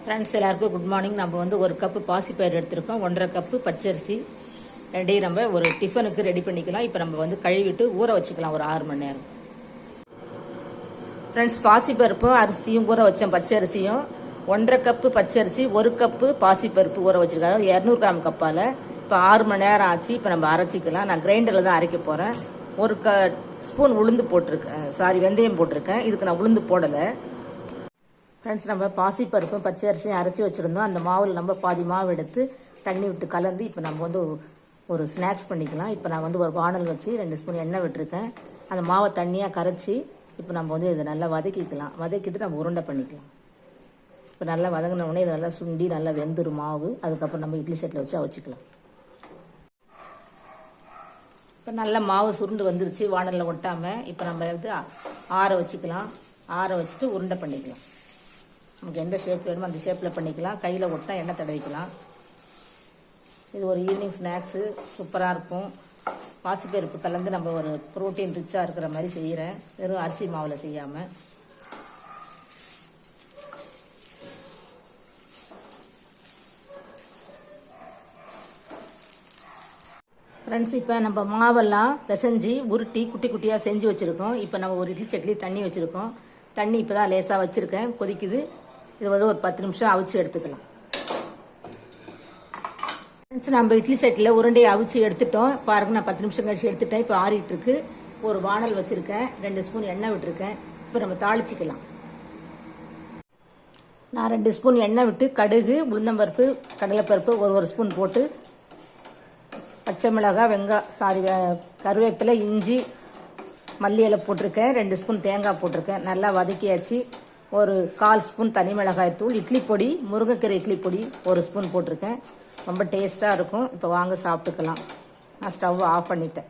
Friends எல்லாருக்கும் good morning. நம்ம வந்து ஒரு கப்பு பாசிப்பயிறு எடுத்திருக்கோம், 1.5 கப்பு பச்சரிசி, ரெண்டையும் நம்ம ஒரு டிஃபனுக்கு ரெடி பண்ணிக்கலாம். இப்போ நம்ம வந்து கழுவிட்டு ஊற வச்சுக்கலாம் ஒரு 6 மணி நேரம். ஃப்ரெண்ட்ஸ், பாசிப்பருப்பும் அரிசியும் ஊற வச்சேன், பச்சரிசியும் 1.5 கப்பு பச்சரிசி, 1 கப்பு பாசிப்பருப்பு ஊற வச்சிருக்காங்க, 200 கிராம் கப்பால். இப்போ 6 மணி நேரம் ஆச்சு. இப்போ நம்ம அரைச்சிக்கலாம். நான் கிரைண்டரில் தான் அரைக்க போகிறேன். ஒரு ஸ்பூன் உளுந்து போட்டிருக்கேன், வெந்தயம் போட்டிருக்கேன். இதுக்கு நான் உளுந்து போடலை. ஃப்ரெண்ட்ஸ், நம்ம பாசிப்பருப்பும் பச்சரிசியும் அரைச்சி வச்சுருந்தோம். அந்த மாவில் நம்ம பாதி மாவு எடுத்து தண்ணி விட்டு கலந்து இப்போ நம்ம வந்து ஒரு ஸ்நாக்ஸ் பண்ணிக்கலாம். இப்போ நான் வந்து ஒரு வானல் வச்சு 2 ஸ்பூன் எண்ணெய் விட்டுருக்கேன். அந்த மாவை தண்ணியாக கரைச்சி இப்போ நம்ம வந்து இதை நல்லா வதக்கிக்கலாம். வதக்கிட்டு நம்ம உருண்டை பண்ணிக்கலாம். இப்போ நல்லா வதங்கின உடனே இதை நல்லா சுண்டி நல்லா வெந்துடும் மாவு. அதுக்கப்புறம் நம்ம இட்லி செட்டில் வச்சு வச்சுக்கலாம். இப்போ நல்லா மாவு சுருண்டு வந்துருச்சு, வானலில் ஒட்டாமல். இப்போ நம்ம வந்து ஆற வச்சுக்கலாம். ஆற வச்சுட்டு உருண்டை பண்ணிக்கலாம். நமக்கு எந்த ஷேப் வேணுமோ அந்த ஷேப்பில் பண்ணிக்கலாம். கையில் ஒட்டா எண்ணெய் தடவிக்கலாம். இது ஒரு ஈவினிங் ஸ்நாக்ஸு, சூப்பராக இருக்கும். பாசிப்பருப்பு கலந்து நம்ம ஒரு ப்ரோட்டீன் ரிச்சாக இருக்கிற மாதிரி செய்கிறேன், வெறும் அரிசி மாவில் செய்யாமல். ஃப்ரெண்ட்ஸ், இப்போ நம்ம மாவெல்லாம் பிசைஞ்சு உருட்டி குட்டி குட்டியாக செஞ்சு வச்சுருக்கோம். இப்போ நம்ம ஒரு இட்லி சட்லி தண்ணி வச்சுருக்கோம். தண்ணி இப்போ தான் லேசாக வச்சுருக்கேன், கொதிக்குது. இது வந்து ஒரு 10 நிமிஷம் அவிச்சு எடுத்துக்கலாம். ஃப்ரெண்ட்ஸ், நம்ம இட்லி செட்டில் உருண்டையை அவிச்சு எடுத்துட்டோம். பாருங்க, நான் 10 நிமிஷம் கழிச்சு எடுத்துட்டேன். இப்போ ஆறிட்டு இருக்கு. ஒரு வானல் வச்சுருக்கேன், 2 ஸ்பூன் எண்ணெய் விட்டுருக்கேன். இப்போ நம்ம தாளிச்சிக்கலாம். நான் 2 ஸ்பூன் எண்ணெய் விட்டு கடுகு, உளுந்தம்பருப்பு, கடலைப்பருப்பு ஒரு ஸ்பூன் போட்டு, பச்சை மிளகாய், கருவேப்பிலை, இஞ்சி, மல்லி இலை போட்டிருக்கேன். 2 ஸ்பூன் தேங்காய் போட்டிருக்கேன். நல்லா வதக்கியாச்சு. ஒரு 1/4 ஸ்பூன் தனி மிளகாய் தூள், இட்லி பொடி, முருங்கைக்கீரை இட்லி பொடி 1 ஸ்பூன் போட்டிருக்கேன். ரொம்ப டேஸ்ட்டாக இருக்கும். இப்போ வாங்க சாப்பிட்டுக்கலாம். நான் ஸ்டவ் ஆஃப் பண்ணிட்டேன்.